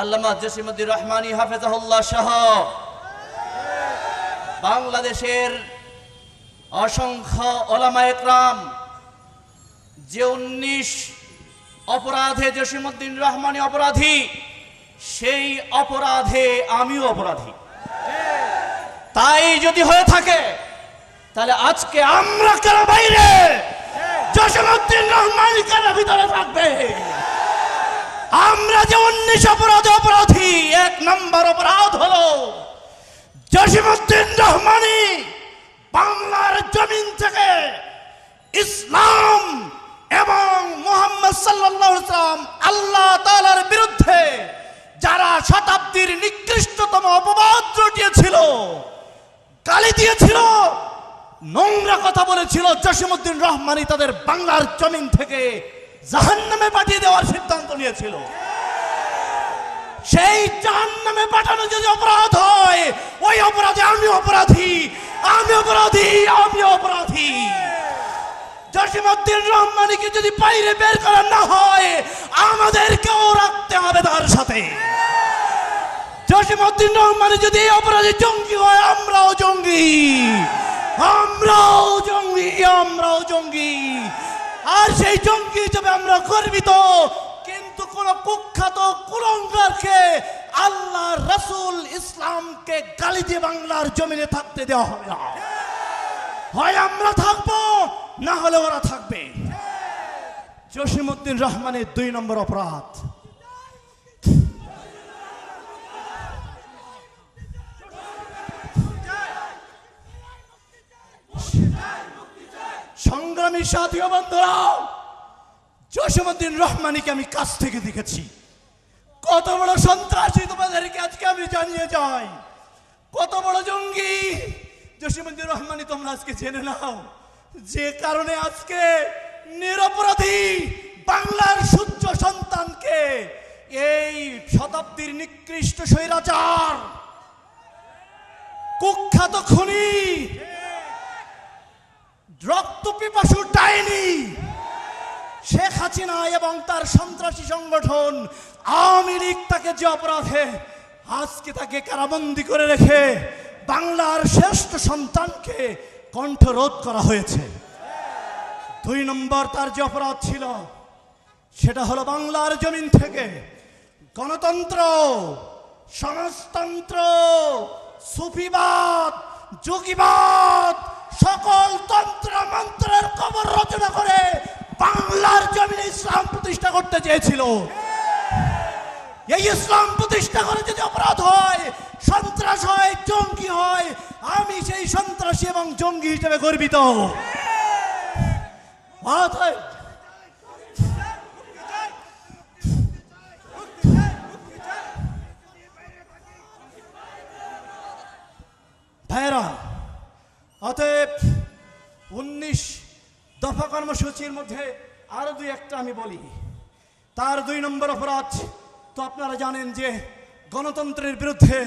আল্লামা জসিমউদ্দিন রহমানী হাফেজাহুল্লাহ সহ বাংলাদেশের অসংখ্য ওলামায়ে কেরাম যে 19 অপরাধে জসিমউদ্দিন রহমানী অপরাধী, সেই অপরাধে আমিও অপরাধী। তাই যদি হয়ে থাকে তাহলে আজকে আমরা কেন বাইরে, জসিমউদ্দিন রহমানী কেন ভিতরে থাকবে? আমরা যে 19 অপরাধে অপরাধী, 1 নম্বর অপরাধ হলো জসিমউদ্দিন রহমানী বাংলার জমিন থেকে ইসলাম এবং মুহাম্মদ সাল্লাল্লাহু আলাইহি ওয়াসাল্লাম আল্লাহ তাআলার বিরুদ্ধে যারা শতাব্দীর নিকৃষ্টতম অপবাদ রটিয়েছিল, গালি দিয়েছিল, নোংরা কথা বলেছিল, জসিমউদ্দিন রহমানী তাদের বাংলার জমিন থেকে জাহান্নামে পাঠিয়ে দেওয়ার সিদ্ধান্ত নিয়েছিল। সেই জাহান্নামে পাঠানো যদি অপরাধ হয়, ওই অপরাধে আমি অপরাধী, আমি অপরাধী, আমি অপরাধী। জসিমউদ্দিন রহমানীকে যদি বাইরে বের করা না হয়, আমাদেরকেও রাখতে হবে তার সাথে। জসিমউদ্দিন রহমানী যদি অপরাধী জঙ্গি হয়, আমরাও জঙ্গি, আমরাও জঙ্গি, আমরাও জঙ্গি। আর সেই জঙ্গি হিসেবে আমরা গর্বিত। কিন্তু কোন কুখ্যাত কুলঙ্গারকে, আল্লাহ রাসূল ইসলামকে গালি দিয়ে বাংলার জমিনে থাকতে দেওয়া হবে না। হয় আমরা থাকবো, না হলে ওরা থাকবে। জসিমউদ্দিন রহমানের 2 নম্বর অপরাধ, সংগ্রামী সাথী ও বন্ধুরা, জসিমউদ্দিন রহমানীকে আমি কাছ থেকে দেখেছি। কত বড় সন্ত্রাসী তোমাদেরকে আজকে আমি জানিয়ে যাই, কত বড় জঙ্গি জসিমউদ্দিন রহমানী তোমরা আজকে জেনে নাও। যে কারণে আজকে নিরপরাধী বাংলার সূর্য সন্তানকে এই শতাব্দীর নিকৃষ্ট স্বৈরাচার, কুখ্যাত খুনি, রক্তপিপাসু ডাইনি শেখ হাসিনা এবং তার সন্ত্রাসী সংগঠন আওয়ামী লীগ তাকে যে অপরাধে আজকে তাকে কারাবন্দী করে রেখে বাংলার শ্রেষ্ঠ সন্তানকে কণ্ঠরোধ করা হয়েছে। 2 নম্বর তার যে অপরাধ ছিল, সেটা হলো বাংলার জমিন থেকে গণতন্ত্র, সমাজতন্ত্র, সুফিবাদ, যোগীবাদ, সকল তন্ত্র মন্ত্রের কবর রচনা করে বাংলার জমিনে ইসলাম প্রতিষ্ঠা করতে চেয়েছিল। এই ইসলাম প্রতিষ্ঠা করে যদি অপরাধ হয়, সন্ত্রাস হয়, জঙ্গি হয়, আমি সেই সন্ত্রাসী এবং জঙ্গি হিসেবে গর্বিত। ভাইরা, অতএব 19 দফা কর্মসূচির মধ্যে আরো 2-1টা আমি বলি। তার 2 নম্বর অপরাধ তো আপনারা জানেন যে গণতন্ত্রের বিরুদ্ধে,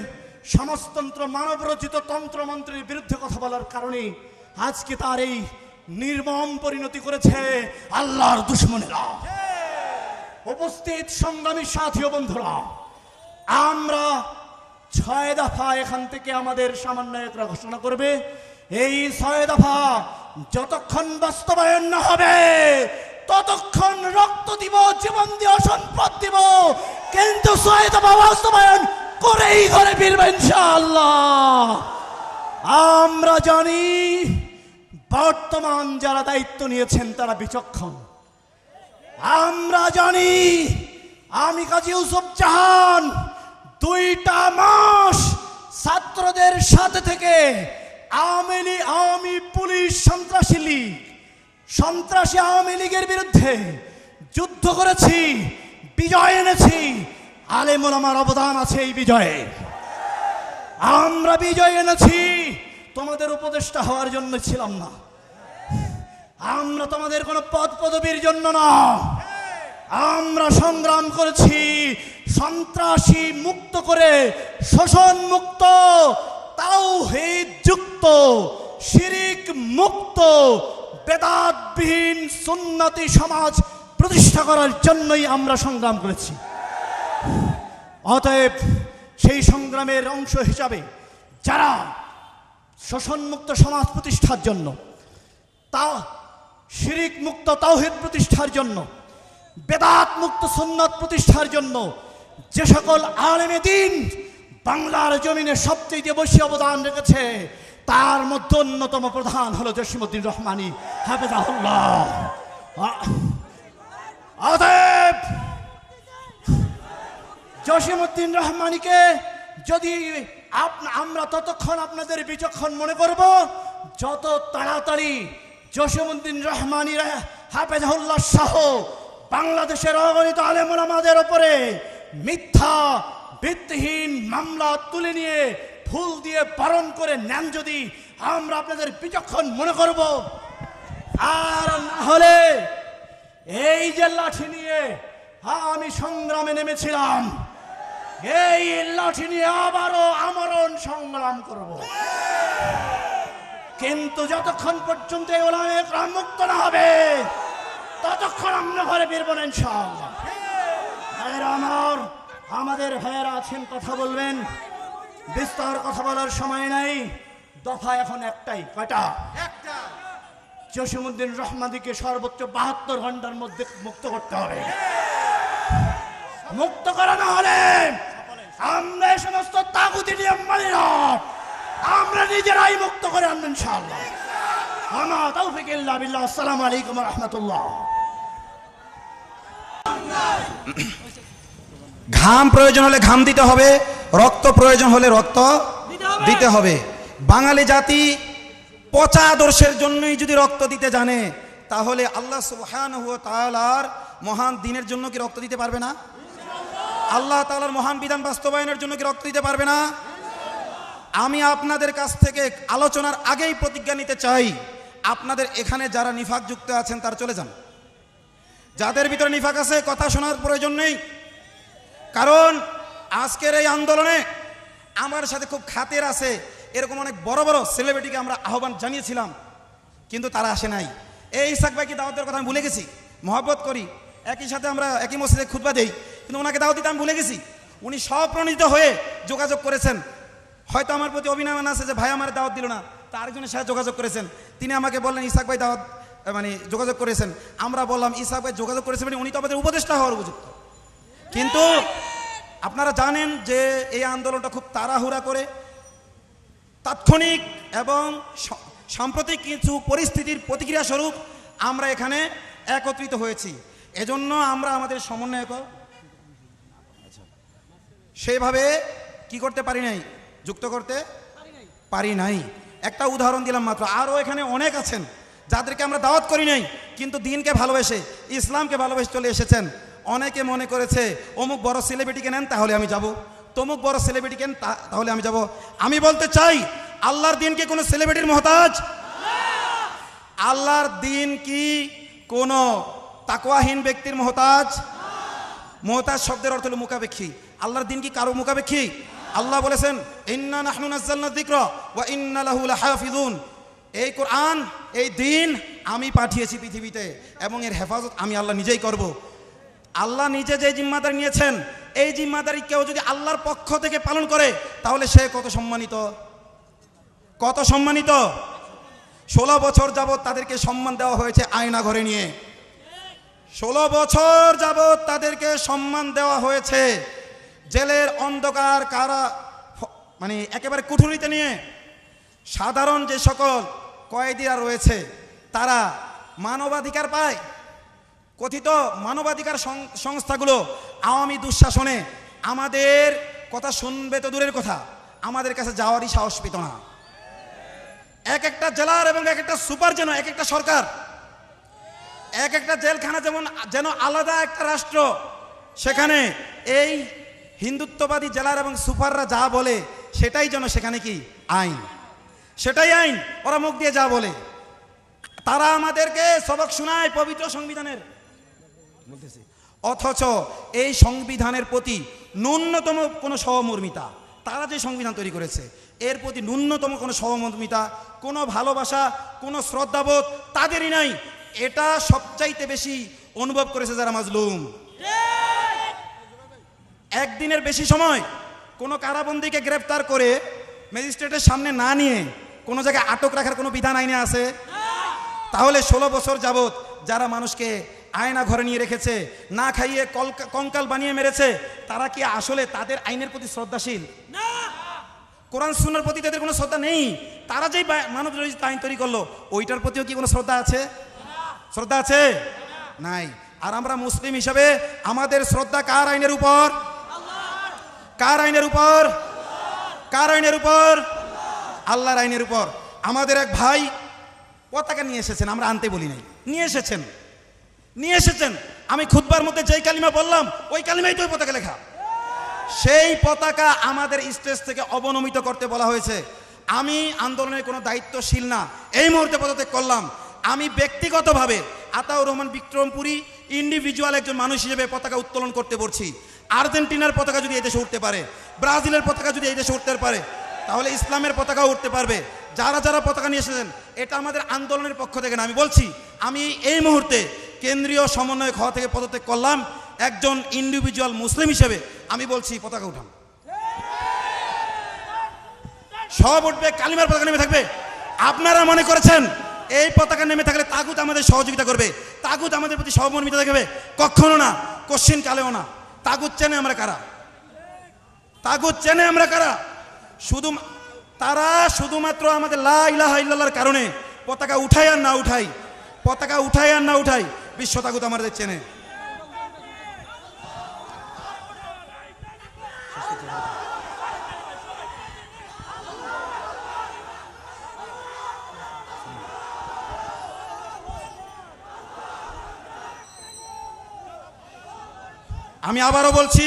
সমাজতন্ত্র, মানবরচিত তন্ত্রমন্ত্রের বিরুদ্ধে কথা বলার কারণে আজকে তার এই নির্মম পরিণতি করেছে আল্লাহর দুশমনেরা। উপস্থিত সংগ্রামী সাথী ও বন্ধুরা, আমরা 6 দফা এখান থেকে আমাদের সমন্বয়করা ঘোষণা করবে। এই 6 দফা যতক্ষণ বাস্তবায়ন না হবে, ততক্ষণ রক্ত দিব, জীবন দিব, সম্পদ দিব, কিন্তু 6 দফা বাস্তবায়ন করেই ঘরে ফিরবে ইনশাআল্লাহ। আমরা জানি বর্তমান যারা দায়িত্ব নিয়েছেন তারা বিচক্ষণ। আমরা জানি আমি কাজী ইউসুফ জাহান 2টা মাস ছাত্রদের সাথে থেকে আওয়ামী পুলিশ, সন্ত্রাসী লীগ, সন্ত্রাসী আওয়ামী লীগের বিরুদ্ধে যুদ্ধ করেছি, বিজয় এনেছি। আলেম ওলামার অবদান আছে এই বিজয়ে। আমরা বিজয় এনেছি, তোমাদের উপদেষ্টা হওয়ার জন্য ছিলাম না। আমরা তোমাদের কোনো পদ পদবীর জন্য না। আমরা সংগ্রাম করেছি সন্ত্রাসী মুক্ত করে, শোষণ মুক্ত, তাওহীদ যুক্ত, শিরিক মুক্ত, বেদাতবিহীন সুন্নতি সমাজ প্রতিষ্ঠা করার জন্যই আমরা সংগ্রাম করেছি। অতএব সেই সংগ্রামের অংশ হিসাবে যারা শোষণমুক্ত সমাজ প্রতিষ্ঠার জন্য, তা শিরিক মুক্ত তাওহীদ প্রতিষ্ঠার জন্য, বেদাত মুক্ত সুন্নাত প্রতিষ্ঠার জন্য যে সকল আলেমে দ্বীন বাংলার জমিনে সবচেয়ে বেশি অবদান রেখেছে, তার মধ্যে অন্যতম প্রধান হলো জসিমউদ্দিন রহমানী হাফেজাহুল্লাহ। অতএব জসিমউদ্দিন রহমানীকে যদি আমরা ততক্ষণ আপনাদের বিচক্ষণ মনে করব, যত তাড়াতাড়ি জসিমউদ্দিন রহমানী হাফেজাহুল্লাহ সহ বাংলাদেশের অগণিত আলেম ওলামাদের উপরে মিথ্যা ভিত্তিহীন মামলা তুলে নিয়ে ফুল দিয়ে পালন করে নেন, যদি আমরা আপনাদের বিচক্ষণ মনে করব। আর না হলে এই যে লাঠি নিয়ে আমি সংগ্রামে নেমেছিলাম, এই লাঠি নিয়ে আবারও আমরণ সংগ্রাম করব। কিন্তু যতক্ষণ পর্যন্ত এই ওলামায়ে কেরাম মুক্ত না হবে, ততক্ষণ আমরা ঘরে বেরবো না ইনশাআল্লাহ। ভাইয়েরা আমার, আমাদের ভাইয়েরা আছেন, কথা বলবেন, বিস্তার কথা বলার সময় নাই। দফা এখন একটাই, কয়টা? জসিমউদ্দিন রহমানীকে সর্বোচ্চ 72 ঘন্টার মধ্যে মুক্ত করতে হবে। মুক্ত করা না হলে আমরা এই সমস্ত তাগুতি নিয়ম মানি না, আমরা নিজেরাই মুক্ত করে আনবো ইনশাআল্লাহ। আমা তাওফিক ইল্লা বিল্লাহ। আসসালামু আলাইকুম ওয়া রাহমাতুল্লাহ। ঘাম প্রয়োজন হলে ঘাম দিতে হবে, রক্ত প্রয়োজন হলে রক্ত দিতে হবে। বাঙালি জাতি পচা আদর্শের জন্যই যদি রক্ত দিতে জানে, তাহলে আল্লাহ সুবহানাহু ওয়া তাআলার মহান দ্বীনের জন্য কি রক্ত দিতে পারবে না? আল্লাহ তাআলার মহান বিধান বাস্তবায়নের জন্য কি রক্ত দিতে পারবে না? আমি আপনাদের কাছ থেকে আলোচনার আগেই প্রতিজ্ঞা নিতে চাই, আপনাদের এখানে যারা নিফাক যুক্ত আছেন তারা চলে যান। যাদের ভিতরে নিফাক আছে কথা শোনার প্রয়োজন নেই। কারণ আজকের এই আন্দোলনে আমার সাথে খুব খাতির আছে এরকম অনেক বড় বড় সেলিব্রিটিকে আমরা আহ্বান জানিয়েছিলাম, কিন্তু তারা আসে নাই। এই ইসাক ভাইকে দাওয়াতের কথা আমি ভুলে গেছি, মহব্বত করি, একই সাথে আমরা একই মসজিদে খুতবা দেই, কিন্তু ওনাকে দাওয়াত দিতে আমি ভুলে গেছি। উনি স্বপ্রণোদিত হয়ে যোগাযোগ করেছেন, হয়তো আমার প্রতি অভিনয় আছে যে ভাই আমার দাওয়াত দিল না, তা আরেকজনের সাথে যোগাযোগ করেছেন। তিনি আমাকে বললেন ইসাক ভাই দাওয়াত যোগাযোগ করেছেন। আমরা বললাম ইসাক ভাই যোগাযোগ করেছেন মানে উনি তো আমাদের উপদেষ্টা হওয়ার উপযুক্ত। কিন্তু আপনারা জানেন যে এই আন্দোলনটা খুব তাড়াহুড়া করে, তাৎক্ষণিক এবং সাম্প্রতিক কিছু পরিস্থিতির প্রতিক্রিয়া স্বরূপ আমরা এখানে একত্রিত হয়েছি। এজন্য আমরা আমাদের সমন্বয়ক সেইভাবে কি করতে পারি নাই, যুক্ত করতে পারি নাই। একটা উদাহরণ দিলাম মাত্র, আরও এখানে অনেক আছেন যাদেরকে আমরা দাওয়াত করি নাই, কিন্তু দিনকে ভালোবেসে ইসলামকে ভালোবেসে চলে এসেছেন। অনেকে মনে করেছে অমুক বড় সেলিব্রিটিকে নেন তাহলে আমি যাব, তমুক বড় সেলিব্রিটিকে নেন তাহলে আমি যাব। আমি বলতে চাই আল্লাহর দিন কি কোনো সেলিব্রিটির মহতাজ? আল্লাহর দিন কি কোনো তাকওয়াহীন ব্যক্তির মহতাজ? মহতাজ শব্দের অর্থ হলো মুখাপেক্ষী। আল্লাহর দিন কি কারো মুখাপেক্ষী? আল্লাহ বলেছেন ইন্না নাহনু নাযালনা যিকরা ওয়া ইন্না লাহু লাহাফিজুন। এই কোরআন, এই দিন আমি পাঠিয়েছি পৃথিবীতে এবং এর হেফাজত আমি আল্লাহ নিজেই করব। আল্লাহ নিজে যে জিম্মাদারি নিয়েছেন, এই জিম্মাদারি কেউ যদি আল্লাহর পক্ষ থেকে পালন করে তাহলে সে কত সম্মানিত, কত সম্মানিত। 16 বছর যাবৎ তাদেরকে সম্মান দেওয়া হয়েছে আয়না ঘরে নিয়ে, 16 বছর যাবৎ তাদেরকে সম্মান দেওয়া হয়েছে জেলের অন্ধকার কারা একেবারে কুঠুরিতে নিয়ে। সাধারণ যে সকল কয়েদিরা রয়েছে তারা মানবাধিকার পায়। কথিত মানবাধিকার সংস্থাগুলো আওয়ামী দুঃশাসনে আমাদের কথা শুনবে তো দূরের কথা, আমাদের কাছে যাওয়ারই সাহস পেত না। এক একটা জেলার এবং এক একটা সুপার যেন এক একটা সরকার, এক একটা জেলখানা যেন আলাদা একটা রাষ্ট্র। সেখানে এই হিন্দুত্ববাদী জেলার এবং সুপাররা যা বলে সেটাই যেন সেখানে কি আইন, সেটাই আইন। ওরা মুখ দিয়ে যা বলে, তারা আমাদেরকে সবক শোনায় পবিত্র সংবিধানের, বলতেছি, অথচ এই সংবিধানের প্রতি ন্যূনতম কোনো সহমর্মিতা, তারা যে সংবিধান তৈরি করেছে এর প্রতি ন্যূনতম কোনো সহমর্মিতা, কোনো ভালোবাসা, কোনো শ্রদ্ধাবোধ তাদেরই নাই। এটা সবচাইতে বেশি অনুভব করেছে যারা মাজলুম। একদিনের বেশি সময় কোনো কারাবন্দীকে গ্রেফতার করে ম্যাজিস্ট্রেটের সামনে না নিয়ে কোনো জায়গায় আটক রাখার কোনো বিধান আইনে আছে? তাহলে 16 বছর যাবত যারা মানুষকে আয়না ঘরে নিয়ে রেখেছে, না খাইয়ে কঙ্কাল বানিয়ে মেরেছে, তারা কি আসলে তাদের আইনের প্রতি শ্রদ্ধাশীল? কোরআন সুন্নাহর প্রতি তাদের কোনো শ্রদ্ধা নেই। তারা যেই মানব রচিত আইন তৈরি করলো, ওইটার প্রতিও কি কোনো শ্রদ্ধা আছে? শ্রদ্ধা আছে? নাই। আর আমরা মুসলিম হিসাবে আমাদের শ্রদ্ধা কার আইনের উপর? কার আইনের উপর? কার আইনের উপর? আল্লাহর আইনের উপর। আমাদের এক ভাই পতাকা নিয়ে এসেছেন, আমরা আনতে বলি নাই, নিয়ে এসেছেন। আমি খুতবার মধ্যে যেই কালিমা বললাম ওই কালিমাই তো ওই পতাকা লেখা। সেই পতাকা আমাদের স্টেজ থেকে অবনমিত করতে বলা হয়েছে। আমি আন্দোলনের কোনো দায়িত্বশীল না, এই মুহূর্তে পদত্যাগ করলাম। আমি ব্যক্তিগতভাবে আতাউর রহমান বিক্রমপুরী ইন্ডিভিজুয়াল একজন মানুষ হিসেবে পতাকা উত্তোলন করতে বলছি। আর্জেন্টিনার পতাকা যদি এই দেশে উঠতে পারে, ব্রাজিলের পতাকা যদি এই দেশে উঠতে পারে, তাহলে ইসলামের পতাকাও উঠতে পারবে। যারা যারা পতাকা নিয়ে এসেছেন, এটা আমাদের আন্দোলনের পক্ষ থেকে না। আমি বলছি, আমি এই মুহূর্তে কেন্দ্রীয় সমন্বয়ক হওয়া থেকে পদত্যাগ করলাম। একজন ইন্ডিভিজুয়াল মুসলিম হিসেবে আমি বলছি পতাকা উঠান। সব উঠবে, কালিমার পতাকা নেমে থাকবে। আপনারা মনে করেছেন এই পতাকা নেমে থাকলে তাগুত আমাদের সহযোগিতা করবে, তাগুত আমাদের প্রতি সহমর্মিতা দেখাবে? কখনো না, কোশ্চিন কালেও না। তাগুত চেনে আমরা কারা? তাগুত চেনে আমরা কারা? তারা শুধুমাত্র আমাদের লা ইলাহা ইল্লাল্লাহর কারণে পতাকা উঠাই আর না উঠাই বিশ্ব তাগুত আমাদের চেনে। আমি আবারও বলছি,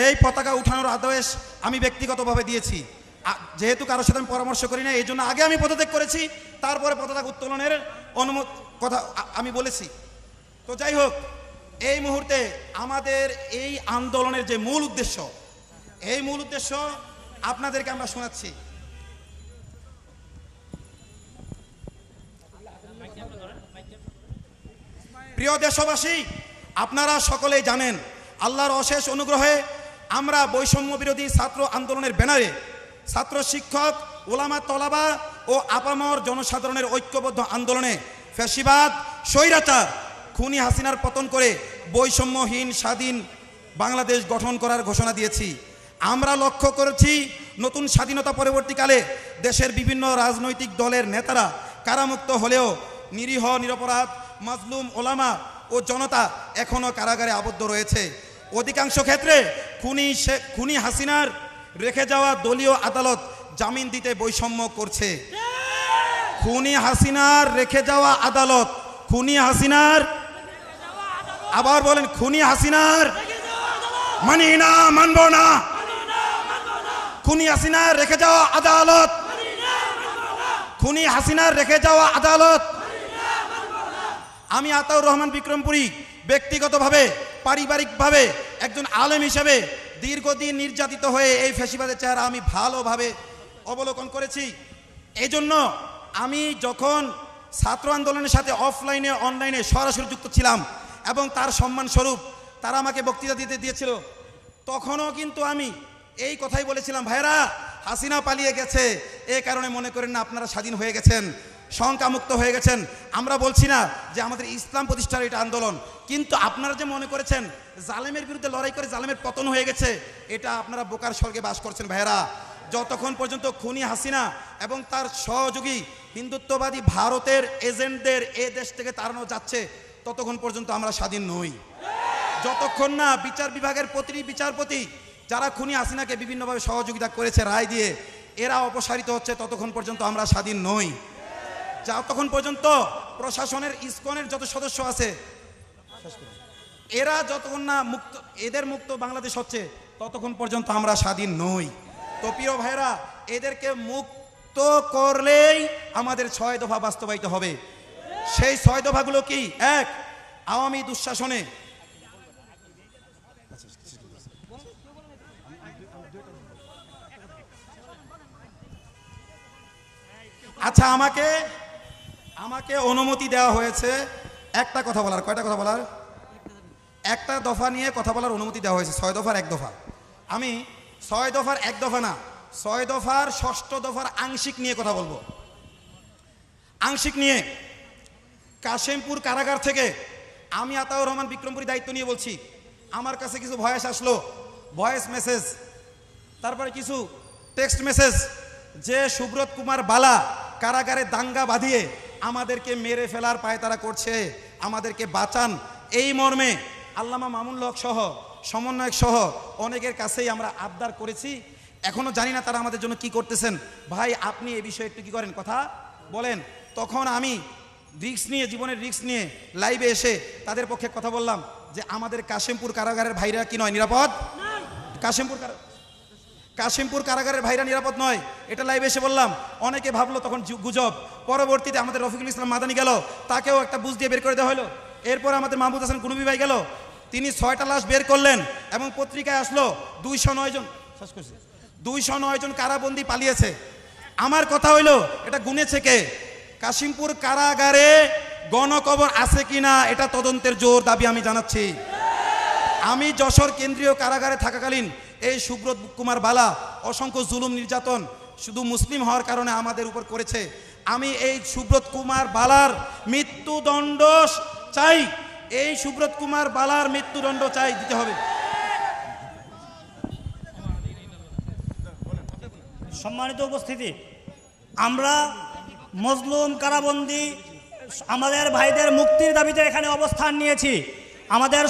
এই পতাকা উঠানোর আদেশ আমি ব্যক্তিগতভাবে দিয়েছি। যেহেতু কারোর সাথে আমি পরামর্শ করি না, এই জন্য আগে আমি পদত্যাগ করেছি, তারপরে পতাকা উত্তোলনের অনুমতি কথা আমি বলেছি। তো যাই হোক, এই মুহূর্তে আমাদের এই আন্দোলনের যে মূল উদ্দেশ্য, এই মূল উদ্দেশ্য আপনাদেরকে আমরা শোনাচ্ছি। প্রিয় দেশবাসী, আপনারা সকলেই জানেন, আল্লাহর অশেষ অনুগ্রহে আমরা বৈষম্য বিরোধী ছাত্র আন্দোলনের ব্যানারে ছাত্র, শিক্ষক, ওলামা, তলাবা ও আপামর জনসাধারণের ঐক্যবদ্ধ আন্দোলনে ফ্যাসিবাদ, স্বৈরাচার, খুনি হাসিনার পতন করে বৈষম্যহীন স্বাধীন বাংলাদেশ গঠন করার ঘোষণা দিয়েছি। আমরা লক্ষ্য করেছি, নতুন স্বাধীনতা পরবর্তীকালে দেশের বিভিন্ন রাজনৈতিক দলের নেতারা কারামুক্ত হলেও নিরীহ, নিরপরাধ, মাজলুম ওলামা ও জনতা এখনও কারাগারে আবদ্ধ রয়েছে। অধিকাংশ ক্ষেত্রে খুনি হাসিনার রেখে যাওয়া দলীয় আদালত জামিন দিতে বৈষম্য করছে। খুনি হাসিনার রেখে যাওয়া আদালত, খুনি হাসিনার, আবার বলেন, খুনি হাসিনার, মানি না, মানব না। খুনি হাসিনার রেখে যাওয়া আদালত, খুনি হাসিনার রেখে যাওয়া আদালত। আমি আতাউর রহমান বিক্রমপুরী ব্যক্তিগতভাবে, পারিবারিকভাবে একজন আলেম হিসেবে দীর্ঘদিন নির্যাতিত হয়ে এই ফ্যাসিবাদের চেহারা আমি ভালোভাবে অবলোকন করেছি। এই জন্য আমি যখন ছাত্র আন্দোলনের সাথে অফলাইনে অনলাইনে সরাসরি যুক্ত ছিলাম এবং তার সম্মানস্বরূপ তারা আমাকে বক্তৃতা দিতে দিয়েছিল, তখনও কিন্তু আমি এই কথাই বলেছিলাম, ভাইরা, হাসিনা পালিয়ে গেছে, এ কারণে মনে করেন না আপনারা স্বাধীন হয়ে গেছেন, শঙ্কামুক্ত হয়ে গেছেন। আমরা বলছি না যে আমাদের ইসলাম প্রতিষ্ঠার এটা আন্দোলন, কিন্তু আপনারা যে মনে করেছেন জালেমের বিরুদ্ধে লড়াই করে জালেমের পতন হয়ে গেছে, এটা আপনারা বোকার স্বর্গে বাস করছেন। ভাইয়েরা, যতক্ষণ পর্যন্ত খুনি হাসিনা এবং তার সহযোগী হিন্দুত্ববাদী ভারতের এজেন্টদের এ দেশ থেকে তাড়ানো যাচ্ছে, ততক্ষণ পর্যন্ত আমরা স্বাধীন নই। যতক্ষণ না বিচার বিভাগের প্রতিটি বিচারপতি যারা খুনি হাসিনাকে বিভিন্নভাবে সহযোগিতা করেছে রায় দিয়ে, এরা অপসারিত হচ্ছে, ততক্ষণ পর্যন্ত আমরা স্বাধীন নই। যতক্ষণ পর্যন্ত প্রশাসনের, ইসকনের যত সদস্য আছে, এরা যতক্ষণ না মুক্ত, এদের মুক্ত বাংলাদেশ হচ্ছে, ততক্ষণ পর্যন্ত আমরা স্বাধীন নই। তো প্রিয় ভাইরা, এদেরকে মুক্ত করলেই আমাদের 6 দফা বাস্তবায়িত হবে। সেই 6 দফাগুলো কি? 1, আওয়ামী দুঃশাসনে আচ্ছা, আমাকে অনুমতি দেওয়া হয়েছে একটা কথা বলার। কয়টা কথা বলার? একটা দফা নিয়ে কথা বলার অনুমতি দেওয়া হয়েছে, 6 দফার 1 দফা। আমি 6 দফার 1 দফা না, 6 দফার 6ষ্ঠ দফার আংশিক নিয়ে কথা বলবো। আংশিক নিয়ে কাশিমপুর কারাগার থেকে আমি আতাউর রহমান বিক্রমপুরী দায়িত্ব নিয়ে বলছি, আমার কাছে কিছু ভয়েস আসলো, ভয়েস মেসেজ, তারপরে কিছু টেক্সট মেসেজ, যে সুব্রত কুমার বালা কারাগারে দাঙ্গা বাঁধিয়ে আমাদেরকে মেরে ফেলার পায়তারা করছে, আমাদেরকে বাঁচান, এই মর্মে আল্লামা মামুনুল হক সহ সমন্বয়ক সহ অনেকের কাছেই আমরা আবদার করেছি। এখনো জানি না তারা আমাদের জন্য কি করতেছেন। ভাই আপনি এ বিষয়ে একটু কি করেন, কথা বলেন। তখন আমি রিস্ক নিয়ে, জীবনের রিস্ক নিয়ে লাইভে এসে তাদের পক্ষে কথা বললাম যে আমাদের কাশিমপুর কারাগারের ভাইরা কি নয় নিরাপদ? কাশিমপুর কারাগারের ভাইরা নিরাপদ নয়, এটা লাইভে এসে বললাম। অনেকে ভাবলো তখন গুজব। পরবর্তীতে আমাদের রফিকুল ইসলাম মাদানি গেল, তাকেও একটা বুঝ দিয়ে বের করে দেওয়া হলো। এরপর আমাদের মাহমুদ হাসান কুনুবি ভাই গেল, তিনি 6টা লাশ বের করলেন এবং পত্রিকায় আসলো 209 জন কারাবন্দী পালিয়েছে। আমার কথা হইলো এটা গুনেছে কে? কাশিমপুর কারাগারে গণকবর আছে কিনা এটা তদন্তের জোর দাবি আমি জানাচ্ছি। আমি যশোর কেন্দ্রীয় কারাগারে থাকাকালীন এই সুব্রত কুমার বালা অসংখ্য জুলুম নির্যাতন শুধু মুসলিম হওয়ার কারণে আমাদের উপর করেছে। আমি এই সুব্রত কুমার বালার মৃত্যুদণ্ড চাই, এই সুব্রত কুমার বালার মৃত্যুদণ্ড চাই, দিতে হবে। সম্মানিত উপস্থিতি, আমরা মজলুম কারাবন্দী আমাদের ভাইদের মুক্তির দাবিতে এখানে অবস্থান নিয়েছি। আমাদের